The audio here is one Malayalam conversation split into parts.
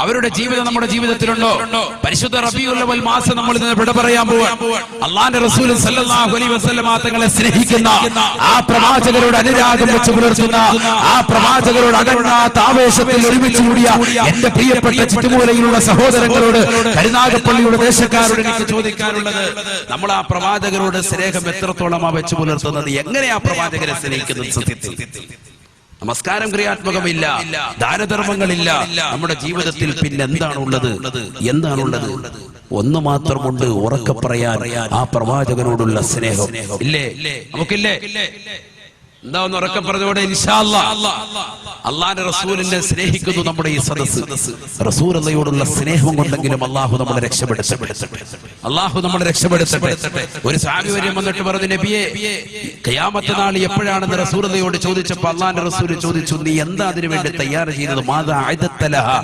അവരുടെ ജീവിതം നമ്മുടെ ജീവിതത്തിലുണ്ടോ? പരിശുദ്ധ റബീഉൽ അവ്വൽ മാസം നമ്മൾ ഇന്ന് വിട പറയാൻ പോവാണ്. അല്ലാഹുവിന്റെ റസൂൽ സല്ലല്ലാഹു അലൈഹി വസല്ലമ തങ്ങളെ സ്നേഹിക്കുന്ന ആ പ്രവാചകരോട് അനുരാഗം വെച്ച് പുലർത്തുന്ന ആ പ്രവാചകരോട് അകന്നാത്ത ആവേശത്തിൽ ഒരുമിച്ച് കൂടിയ എന്റെ പ്രിയപ്പെട്ട ചുറ്റുമൂലയിലുള്ള സഹോദരങ്ങളോട്, കരുനാഗപ്പള്ളിയുടെ ദേശക്കാരോട് എനിക്ക് ചോദിക്കാനുള്ളത്, നമ്മൾ ആ പ്രവാചകരോട് സ്നേഹം എത്രത്തോളം വെച്ച് പുലർത്തുന്നത്? എങ്ങനെയാ പ്രവാചകരെ സ്നേഹിക്കുന്നത്? സത്യത്തിൽ നമസ്കാരം ക്രിയാത്മകമില്ല, ദാനധർമ്മങ്ങളില്ല, നമ്മുടെ ജീവിതത്തിൽ പിന്നെ എന്താണുള്ളത്? ഒന്ന് മാത്രമുണ്ട്, ഉറക്കെ പറയാൻ, ആ പ്രവാചകനോടുള്ള സ്നേഹം. ഇല്ലേ? നമുക്കില്ലേ? എന്താ ഒന്ന് ഉറക്കെ പറഞ്ഞോടെ? ഇൻഷാ അല്ലാഹ് അല്ലാഹുവിന്റെ റസൂലിനെ സ്നേഹിക്കുന്നു നമ്മുടെ ഈ സദസ്സ്. റസൂലുള്ളാഹിയോടുള്ള സ്നേഹം കൊണ്ടെങ്കിലും അല്ലാഹു നമ്മളെ രക്ഷപ്പെടുത്തട്ടെ. ഒരു സഹാബി വന്നിട്ട് പറഞ്ഞു, നബിയെ, ഖിയാമത്ത് നാൾ എപ്പോഴാണെന്ന് റസൂലുള്ളാഹിയോട് ചോദിച്ചപ്പോൾ അല്ലാഹുവിന്റെ റസൂൽ ചോദിച്ചു, നീ എന്താ അതിനു വേണ്ടി തയ്യാർ ചെയ്യുന്നത്? മാദാ അഅദത ലഹാ,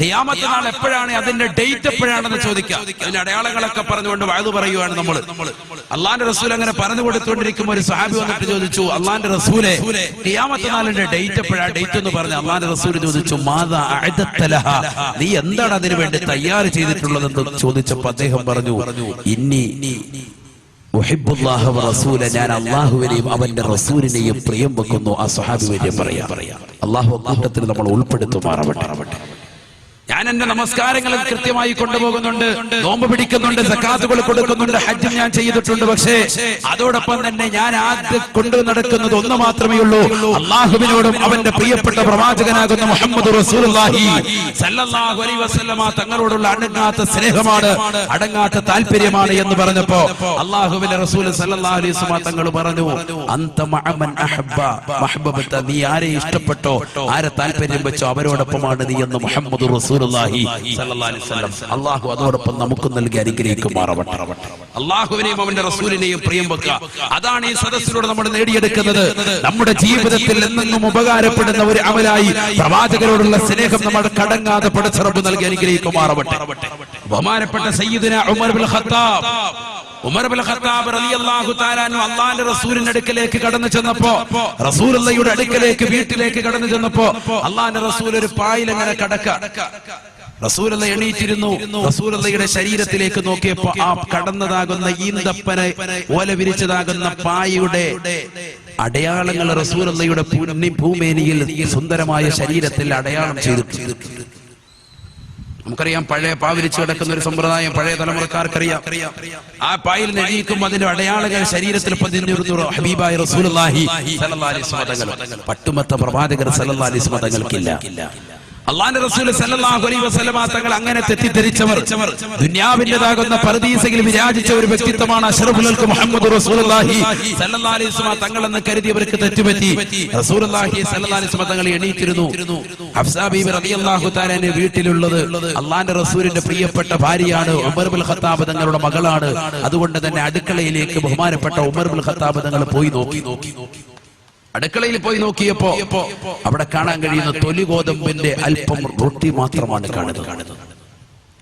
ഖിയാമത്ത് നാൾ എപ്പോഴാണ്, അതിന്റെ ഡേറ്റ് എപ്പോഴാണെന്ന് ചോദിക്കാം. അതിന്റെ അടയാളങ്ങളൊക്കെ പറഞ്ഞുകൊണ്ട് വഅദ് പറയുകയാണ് നമ്മൾ. അല്ലാഹുവിന്റെ റസൂൽ അങ്ങനെ പറഞ്ഞു കൊടുത്തുകൊണ്ടിരിക്കുമ്പോൾ ഒരു സഹാബി വന്നിട്ട് ചോദിച്ചു, അല്ലാഹുവിന്റെ റസൂലേ, ഖിയാമത്ത് നാളിന്റെ ഡേറ്റ് എപ്പോഴാ? ഡേറ്റ് എന്ന് പറഞ്ഞ അല്ലാഹുവിന്റെ റസൂൽ ചോദിച്ചു, മാദാ അഅദത ലഹാ, നീ എന്താണ് അതിനു വേണ്ടി തയ്യാർ ചെയ്തിട്ടുള്ളതെന്ന് ചോദിച്ചപ്പോൾ അദ്ദേഹം പറഞ്ഞു, ഇന്നി ഉഹിബ്ബുല്ലാഹ വ റസൂല, ഞാൻ അല്ലാഹുവിനെയും അവന്റെ റസൂലിനെയും പ്രിയം വെക്കുന്നു. ആ സ്വഹാബി വരെ പറയാ. അല്ലാഹു കൂട്ടത്തിൽ നമ്മൾ ഉൾപ്പെടുത്തുമാറാവട്ടെ. ഞാൻ എന്റെ നമസ്കാരങ്ങൾ കൃത്യമായി കൊണ്ടുപോകുന്നുണ്ട്, നോമ്പ് പിടിക്കുന്നുണ്ട്, സക്കാത്തുകൾ കൊടുക്കുന്നുണ്ട്, ഹജ്ജും ഞാൻ ചെയ്തിട്ടുണ്ട്. പക്ഷേ അതോടൊപ്പം തന്നെ ഞാൻ ആദ്യം കൊണ്ടു നടക്കുന്നത് ഒന്ന് മാത്രമേ ഉള്ളൂ, അല്ലാഹുവിനോടും അവന്റെ പ്രിയപ്പെട്ട പ്രവാചകനാകുന്ന മുഹമ്മദ് റസൂലുള്ളാഹി സല്ലല്ലാഹു അലൈഹി വസല്ലമ തങ്ങളോടുള്ള അടങ്ങാത്ത സ്നേഹമാണ്, അടങ്ങാത്ത താല്പര്യമാണ് എന്ന് പറഞ്ഞപ്പോ അല്ലാഹുവിന്റെ റസൂൽ സല്ലല്ലാഹു അലൈഹി വസല്ലമ തങ്ങൾ പറഞ്ഞു, അൻത മഅമൻ അഹബ്ബ മഹ്ബബത, നീ ആരെ ഇഷ്ടപ്പെട്ടോ, ആരെ താല്പര്യം വെച്ചോ അവരോടൊപ്പമാണ് നീ എന്ന് മുഹമ്മദ് റസൂൽ അല്ലാഹു അതോടൊപ്പം നമുക്ക് നൽകി അനുഗ്രഹിക്കുമാറാവട്ടെ. അല്ലാഹുവിനെയും അവന്റെ റസൂലിനെയും പ്രിയം വെക്കുക, അതാണ് ഈ സദസ്സിലൂടെ നമ്മൾ നേടിയെടുക്കുന്നത്. നമ്മുടെ ജീവിതത്തിൽ എന്നെന്നും ഉപകാരപ്പെടുന്ന ഒരു അമലായി പ്രവാചകരോടുള്ള സ്നേഹം നമ്മുടെ കടങ്ങാതെ പടച്ച റബ്ബ് നൽകി അനുഗ്രഹിക്കുമാറാവട്ടെ. ബഹുമാനപ്പെട്ട സയ്യിദുന ഉമർ ഇബ്നുൽ ഖത്താബ് റളിയല്ലാഹു തആല അൻഹു അല്ലാഹുവിന്റെ റസൂലിന്റെ അടുക്കലേക്ക് കടന്നു ചെന്നപ്പോ, റസൂലുള്ളാഹിയുടെ അടുക്കലേക്ക് വീട്ടിലേക്ക് കടന്നു ചെന്നപ്പോ അല്ലാഹുവിന്റെ റസൂൽ ഒരു പായിൽ അങ്ങനെ റസൂലുള്ളാഹി എണീറ്റിരുന്നു. റസൂലുള്ളാഹിയുടെ ശരീരത്തിലേക്ക് നോക്കിയപ്പോ ആ കടന്നതാകുന്ന ഈന്തപ്പന ഓല വിരിച്ചതാകുന്ന പായയുടെ അടയാളങ്ങൾ റസൂലുള്ളാഹിയുടെ ഭൂമേനിയിൽ സുന്ദരമായ ശരീരത്തിൽ അടയാളം ചെയ്തിട്ടുണ്ട്. നമുക്കറിയാം, പഴയ പാവിരിച്ച് കിടക്കുന്ന ഒരു സമ്പ്രദായം പഴയ തലമുറക്കാർക്കറിയാം. ആ പായിൽ നെഴിയിക്കും അതിന്റെ അടയാളങ്ങൾ ശരീരത്തിൽ പതിഞ്ഞിരുന്നു. ഹബീബായ റസൂലുള്ളാഹി സല്ലല്ലാഹു അലൈഹി വസല്ലം പട്ടുമത്ത പ്രവാചകർ സല്ലല്ലാഹു അലൈഹി വസല്ലം തങ്ങൾക്കില്ല. അല്ലാഹുവിന്റെ റസൂൽ സല്ലല്ലാഹു അലൈഹി വസല്ലമ തങ്ങൾ അങ്ങനെ തെറ്റിദ്ധരിച്ചവർ, ദുനിയാവിന്റേതാകുന്ന പർദീസയിൽ വിരാജിച്ച ഒരു വ്യക്തിത്വമാണ് അഷ്റഫുൽ ഖൽഖ് മുഹമ്മദ് റസൂലുള്ളാഹി സല്ലല്ലാഹു അലൈഹി വസല്ലമ തങ്ങൾ എന്ന് കരുതിയവർക്ക് തെറ്റുപറ്റി. റസൂലുള്ളാഹി സല്ലല്ലാഹു അലൈഹി വസല്ലമ തങ്ങൾ എണീറ്റിരുന്നു. ഹഫ്സ ബീബി റളിയല്ലാഹു തആല അൻഹ വീട്ടിലുള്ളത് അല്ലാഹുവിന്റെ റസൂലിന്റെ പ്രിയപ്പെട്ട ഭാര്യയാണ്, ഉമർ ഇബ്നുൽ ഖത്താബ് തങ്ങളുടെ മകളാണ്. അതുകൊണ്ട് തന്നെ അടുക്കളയിലേക്ക് ബഹുമാനപ്പെട്ട ഉമർ ഇബ്നുൽ ഖത്താബ് തങ്ങൾ പോയി നോക്കി. അടുക്കളയിൽ പോയി നോക്കിയപ്പോ അവിടെ കാണാൻ കഴിയുന്ന തൊലി ഗോതമ്പിന്റെ അല്പം റൊട്ടി മാത്രമാണ് കാണുന്നത്.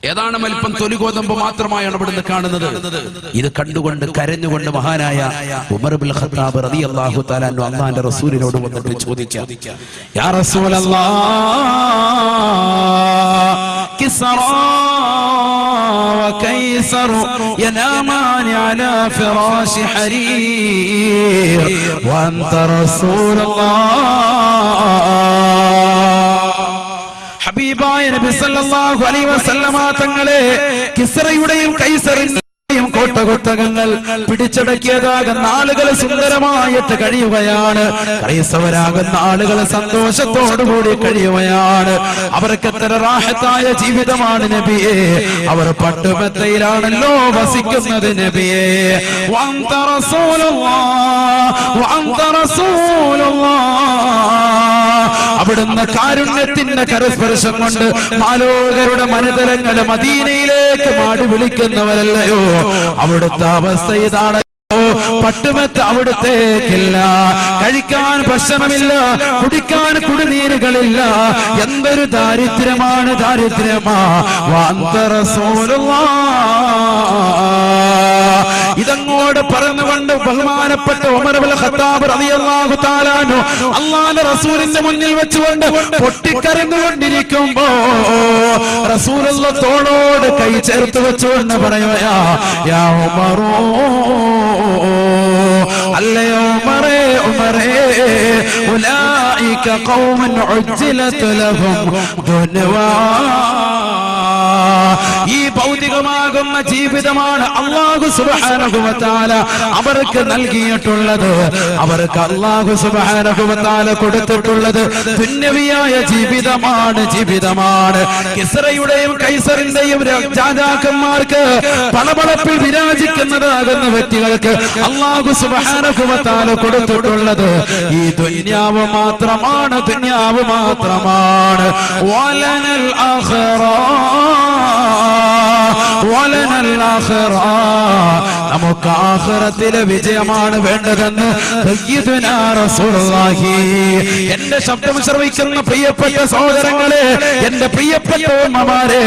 ഏതാനും അല്പം തൊലി ഗോതമ്പ് മാത്രമായാണ് ഇവിടുന്ന് കാണുന്നത്. ഇത് കണ്ടുകൊണ്ട് കരഞ്ഞുകൊണ്ട് മഹാനായ ഉമർ ഇബ്നുൽ ഖത്താബ് റളിയല്ലാഹു തആല അൻഹു അല്ലാഹുവിന്റെ റസൂലിനോട് വന്നിട്ട് ചോദിച്ചു, യാ റസൂലല്ലാഹ്, കിസ്റാ وكيسر ينامان على فراش حرير وأنت رسول الله. ഹബീബായ നബി സല്ലല്ലാഹു അലൈഹി വസല്ലമ തങ്ങളെ കിസ്റയുടെയും കൈസറിന്റെയും കോട്ടകൊത്തകങ്ങൾ പിടിച്ചടക്കിയതാകുന്ന ആളുകൾ സുന്ദരമായിട്ട് കഴിയുകയാണ്. ക്രൈസ്തവരാകുന്ന ആളുകൾ സന്തോഷത്തോടുകൂടി കഴിയുകയാണ്. അവർക്ക് എത്ര റാഹത്തായ ജീവിതമാണ് നബിയെ. അവർ പട്ടുമെത്തയിലാണല്ലോ വസിക്കുന്നത് നബിയെ. വഅൻത റസൂലുള്ളാഹ് വഅൻത റസൂലുള്ളാഹ്. അവിടുന്ന് കാരുണ്യത്തിന്റെ കരസ്പർശം കൊണ്ട് മാലോകരുടെ മനതലങ്ങൾ മദീനയിലേക്ക് മാടി വിളിക്കുന്നവരല്ലയോ. അവിടുത്തെ അവസ്ഥ ഇതാണ്. പട്ടുമെത്ത അവിടുത്തേക്കില്ല, കഴിക്കാൻ ഭക്ഷണമില്ല, കുടിക്കാൻ കുടിനീരുകളില്ല. എന്തൊരു ദാരിദ്ര്യമാണ്, ദാരിദ്ര്യമാ. വഅൻത റസൂലുള്ളാഹ്, ഇതങ്ങോട്ട് പറഞ്ഞുകൊണ്ട് ബഹുമാനപ്പെട്ട ഉമർ ഇബ്നുൽ ഖത്താബ് റളിയല്ലാഹു തആല അൻഹു അല്ലാഹുവിന്റെ റസൂലിന്റെ മുന്നിൽ വെച്ചുകൊണ്ട് പൊട്ടിക്കരഞ്ഞുകൊണ്ടിരിക്കുമ്പോ റസൂലുള്ള തോളോട് കൈ ചേർത്ത് വെച്ചുകൊണ്ട് പറയുകയാ യാ ഉമറോ അല്ലയോ ഉമറേ ഉമറേ ഉലൈക ഖൗമുൻ ഉജ്ജിലത് ലഹും ദുനിയാ ഈ ഭൗതികമാകുന്ന ജീവിതമാണ് അല്ലാഹു സുബ്ഹാനഹു വ തആല അവർക്ക് നൽകിയിട്ടുള്ളത്. അവർക്ക് അല്ലാഹു സുബ്ഹാനഹു വ തആല കൊടുത്തിട്ടുള്ളത് ദുനിയവിയായ ജീവിതമാണ്. കിസ്റയുടെയും കൈസറിന്റെയും രാജാക്കന്മാർക്ക് പളപളപ്പിൽ വിരാജിക്കുന്നതാകുന്ന വ്യക്തികൾക്ക് അല്ലാഹു സുബ്ഹാനഹു വ തആല കൊടുത്തിട്ടുള്ളത് ഈ ദുനിയാവ് മാത്രമാണ്. വലനൽ ആഖിറ നമുക്ക് ആഖിറത്തിലെ വിജയമാണ് വേണ്ടതെന്ന് സയ്യിദുനാ റസൂലുള്ളാഹി. എന്റെ ശബ്ദം ശ്രവിക്കുന്ന പ്രിയപ്പെട്ട സഹോദരങ്ങളെ, എന്റെ പ്രിയപ്പെട്ട ഉമ്മമാരെ,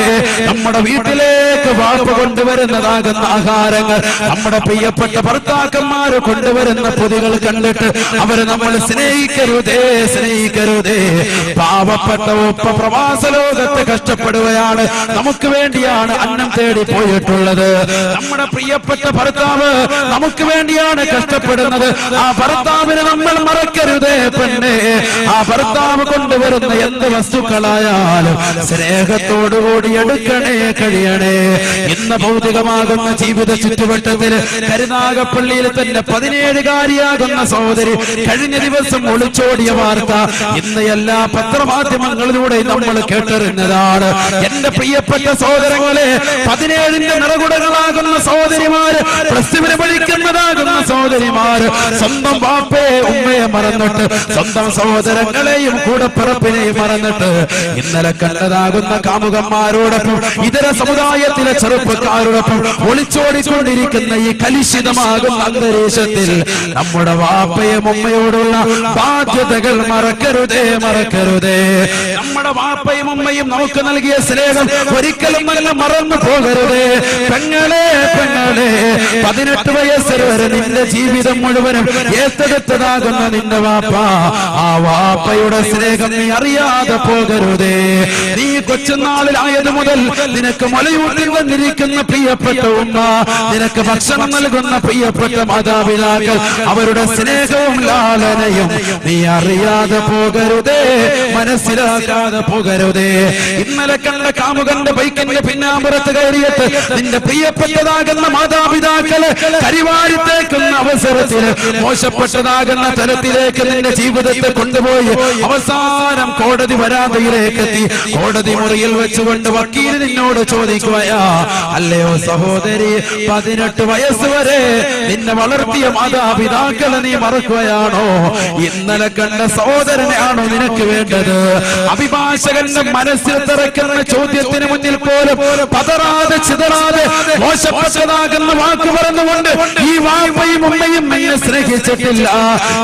നമ്മുടെ വീട്ടിലേക്ക് വാപ്പ കൊണ്ടുവരുന്നതാകുന്ന ആഹാരങ്ങൾ നമ്മുടെ പ്രിയപ്പെട്ട ഭർത്താക്കന്മാർ കൊണ്ടുവരുന്ന പൊതികൾ കണ്ടിട്ട് അവരെ നമ്മൾ സ്നേഹിക്കരുതേ. പാവപ്പെട്ട ഉപ്പ പ്രവാസ ലോകത്ത് കഷ്ടപ്പെടുകയാണ്, നമുക്ക് വേണ്ടിയാണ് അന്നം തേടി പോയിട്ടുള്ളത്. നമ്മുടെ പ്രിയപ്പെട്ട ഭർത്താവ് നമുക്ക് വേണ്ടിയാണ് കഷ്ടപ്പെടുന്നത്. ആ ഭർത്താവിനെ നമ്മൾ മറക്കരുതേ പെണ്ണെ. ആ ഭർത്താവ് കൊണ്ടുവരുന്ന എന്ത് വസ്തുക്കളായാലും സ്നേഹത്തോടുകൂടി എടുക്കണേ, കഴിയണേ. ഇന്ന് ഭൗതികമാകുന്ന ജീവിത ചുറ്റുവട്ടത്തിൽ കരുനാഗപ്പള്ളിയിൽ തന്നെ 17-കാരിയാകുന്ന സഹോദരി കഴിഞ്ഞ ദിവസം ഒളിച്ചോടിയ വാർത്ത ഇന്ന് എല്ലാ പത്രമാധ്യമങ്ങളിലൂടെ നമ്മൾ കേട്ടറിഞ്ഞതാണ്. എന്റെ പ്രിയപ്പെട്ട സഹോദരങ്ങളെ, 17ന്റെ നിറകുടകളാകുന്ന സഹോദരിമാര്, പ്രസ്തുവിനെ വിളിക്കുന്നതാകുന്ന സഹോദരിമാര് സ്വന്തം ബാപ്പയെ ഉമ്മയെ മറന്നിട്ട്, സ്വന്തം സഹോദരങ്ങളെയും കൂടപ്പിറപ്പിനെയും മറന്നിട്ട് ഇന്നലെ കണ്ടതാകുന്ന കാമുകന്മാരോടൊപ്പം ഇതര സമുദായത്തിലെ ചെറുപ്പക്കാരോടൊപ്പം ഒളിച്ചോടിക്കൊണ്ടിരിക്കുന്ന ഈ കലുഷിതമാകുന്ന അന്തരീക്ഷത്തിൽ നമ്മുടെ വാപ്പയും ഉമ്മയോടുള്ള ബാധ്യതകൾ മറക്കരുതേ. നമ്മുടെ വാപ്പയും ഉമ്മയും നമുക്ക് നൽകിയ സ്നേഹം ഒരിക്കലും മറന്നു പോകരുതേ. പെങ്ങളെ 18 വയസ്സ് വരെ നിന്റെ ജീവിതം മുഴുവനും ഏറ്റെടുത്തതാകുന്ന നിന്റെ വാപ്പ, ആ വാപ്പയുടെ സ്നേഹം നീ അറിയാതെ പോകരുതേ. നീ കൊച്ചുനാളിലായത് മുതൽ നിനക്ക് മുലയൂട്ടി വന്നിരിക്കുന്ന പ്രിയപ്പെട്ട ഉമ്മ, നിനക്ക് ഭക്ഷണം നൽകുന്ന പ്രിയപ്പെട്ട മാതാപിതാക്കൾ, അവരുടെ സ്നേഹവും ലാളനയും നീ അറിയാതെ പോകരുതേ, മനസ്സിലാക്കാതെ പോകരുതേ. ഇന്നലെ കണ്ട കാമുകന്റെ ബൈക്കിന്റെ പിന്നാമ്പുറത്ത് കയറിയിട്ട് നിന്റെ പ്രിയപ്പെട്ടതാകുന്ന മാതാപിതാക്കള് കരിവാരിത്തേക്കുന്ന അവസരത്തിൽ മോശപ്പെട്ടതാകുന്ന തലത്തിലേക്ക് നിന്റെ ജീവിതത്തെ കൊണ്ടുപോയി അവസാനം കോടതി വരാന്തയിലേക്ക് എത്തി. കോടതി മുറിയിൽ വെച്ചുകൊണ്ട് വക്കീൽ നിന്നോട് ചോദിക്കുകയാ, അല്ലയോ സഹോദരി, 18 വയസ്സ് വരെ നിന്നെ വളർത്തിയ മാതാപിതാക്കളെ നീ മറക്കുകയാണോ? ഇന്നലെ കണ്ട സഹോദരനെയാണോ നിനക്ക് വേണ്ടത്? അഭിഭാഷകന്റെ മനസ്സിൽ തിറക്കുന്ന ചോദ്യത്തിന് മുന്നിൽ പോലും പതറാതെ ചിതറാതെ മോശപ്പെട്ടതാകുന്ന വാക്ക് പറഞ്ഞുകൊണ്ട് ഈ വാപ്പയും ഉമ്മയും എന്നെ സ്നേഹിച്ചിട്ടില്ല,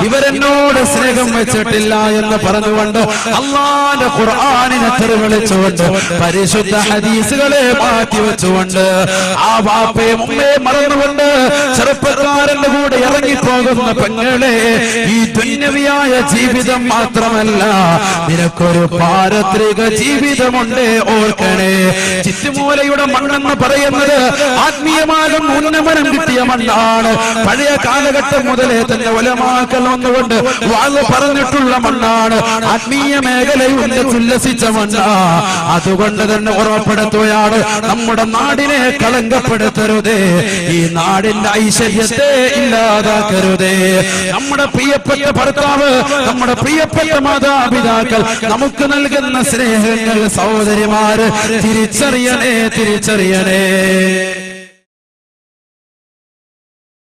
ഇവരെന്നോട് സ്നേഹം വെച്ചിട്ടില്ല എന്ന് പറഞ്ഞുകൊണ്ട് അല്ലാഹുവിന്റെ ഖുർആനിനെ തെറിവിളിച്ചുകൊണ്ട് പരിശുദ്ധ ഹദീസുകളെ മാറ്റിവെച്ചുകൊണ്ട് ആ വാപ്പയും ഉമ്മയെ മറന്നുകൊണ്ട് ചെറുപ്പക്കാരന്റെ കൂടെ ഇറങ്ങിപ്പോകുന്ന പെങ്ങളെ, ഈ ദുന്യവിയായ ജീവിതം മാത്രമല്ല, നിനക്കൊരു പാരത്രിക ജീവിതമുണ്ട്, ഓർക്കണേ. ചിറ്റുമൂലയുടെ മണ്ണെന്ന് പറയുന്നത് ആത്മീയമാകും ഉന്നമനം കിട്ടിയ മണ്ണാണ്. പഴയ കാലഘട്ടം മുതലേ തന്നെ ഉലമാക്കൾ വന്നുകൊണ്ട് വാഴ പറഞ്ഞിട്ടുള്ള മണ്ണാണ്. ആത്മീയ മേഖലയിൽ ഉല്ലസിച്ച മണ്ണാ. അതുകൊണ്ട് തന്നെ ഓർമ്മപ്പെടുത്തുകയാണ്, നമ്മുടെ നാടിനെ കളങ്കപ്പെടുത്തരുതേ, ഈ നാടിന്റെ ഐശ്വര്യത്തെ ഇല്ലാതാക്കരുതേ. നമ്മുടെ പ്രിയപ്പെട്ട ഭർത്താവ്, നമ്മുടെ പ്രിയപ്പെട്ട മാതാപിതാക്കൾ നമുക്ക് നൽകുന്ന സ്നേഹങ്ങൾ സഹോദരിമാര് തിരിച്ചറിയണേ.